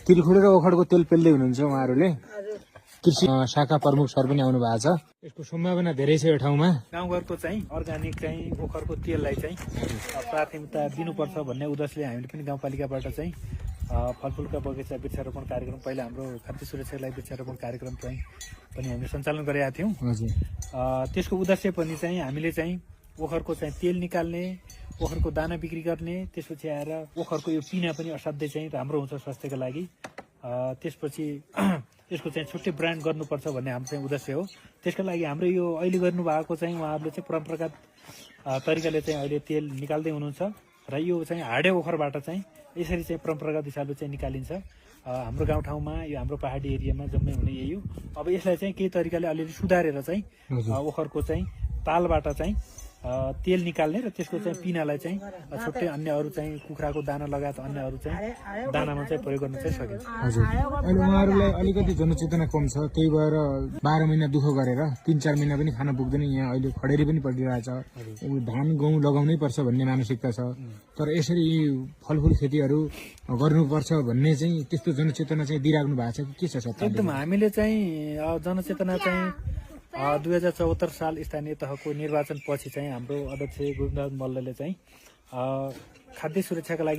तिलखुडे र ओखरको तेल पेल्दै हुनुहुन्छ उहाँहरूले। कृषि शाखा प्रमुख सर पनि आउनु भएको छ। यसको सम्भावना धेरै छ यो ठाउँमा। गाउँघरको चाहिँ अर्ग्यानिक चाहिँ ओखरको तेललाई चाहिँ प्राथमिकता दिनुपर्छ भन्ने उद्देश्यले हामीले पनि गाउँपालिकाबाट चाहिँ फलफुलका बगैँचा वृक्षारोपण कार्यक्रम पहिला हाम्रो खाद्य सुरक्षाको लागि वृक्षारोपण कार्यक्रम चाहिँ पनि हामीले सञ्चालन गरेका थियौँ। त्यसको उद्देश्य पनि चाहिँ हामीले चाहिँ ओखरको चाहिँ तेल निकाल्ने, ओखरको दाना बिक्री गर्ने, त्यसपछि आएर ओखरको यो पिना पनि असाध्यै चाहिँ राम्रो हुन्छ स्वास्थ्यका लागि। त्यसपछि यसको चाहिँ छुट्टै ब्रान्ड गर्नुपर्छ भन्ने हाम्रो चाहिँ उद्देश्य हो। त्यसका लागि हाम्रो यो अहिले गर्नुभएको चाहिँ उहाँहरूले चाहिँ परम्परागत तरिकाले चाहिँ अहिले तेल निकाल्दै हुनुहुन्छ र यो चाहिँ हाडे ओखरबाट चाहिँ यसरी चाहिँ परम्परागत हिसाबले चाहिँ निकालिन्छ। हाम्रो गाउँठाउँमा यो हाम्रो पहाडी एरियामा जम्मै हुने यही हो। अब यसलाई चाहिँ केही तरिकाले अलिअलि सुधारेर चाहिँ ओखरको चाहिँ तालबाट चाहिँ तेल निकाल्ने र त्यसको चाहिँ पिनालाई चाहिँ छुट्टै अन्य अरू चाहिँ कुखुराको दाना लगायत अन्य अरू चाहिँ दानामा चाहिँ प्रयोग गर्न चाहिँ सकिन्छ। हजुर, अहिले उहाँहरूलाई अलिकति जनचेतना कम छ, त्यही भएर 12 महिना दुःख गरेर 3-4 महिना पनि खान पुग्दैन। यहाँ अहिले खडेरी पनि परिरहेछ, धान गहुँ लगाउनै पर्छ भन्ने मानसिकता छ। तर यसरी फलफुल खेतीहरू गर्नुपर्छ भन्ने चाहिँ त्यस्तो जनचेतना चाहिँ दिइराख्नु भएको छ कि के छ? एकदम हामीले चाहिँ जनचेतना चाहिँ 2074 साल स्थानीय तहको निर्वाचन पछि चाहिँ हाम्रो अध्यक्ष गोविन्द मल्लले चाहिँ खाद्य सुरक्षाका लागि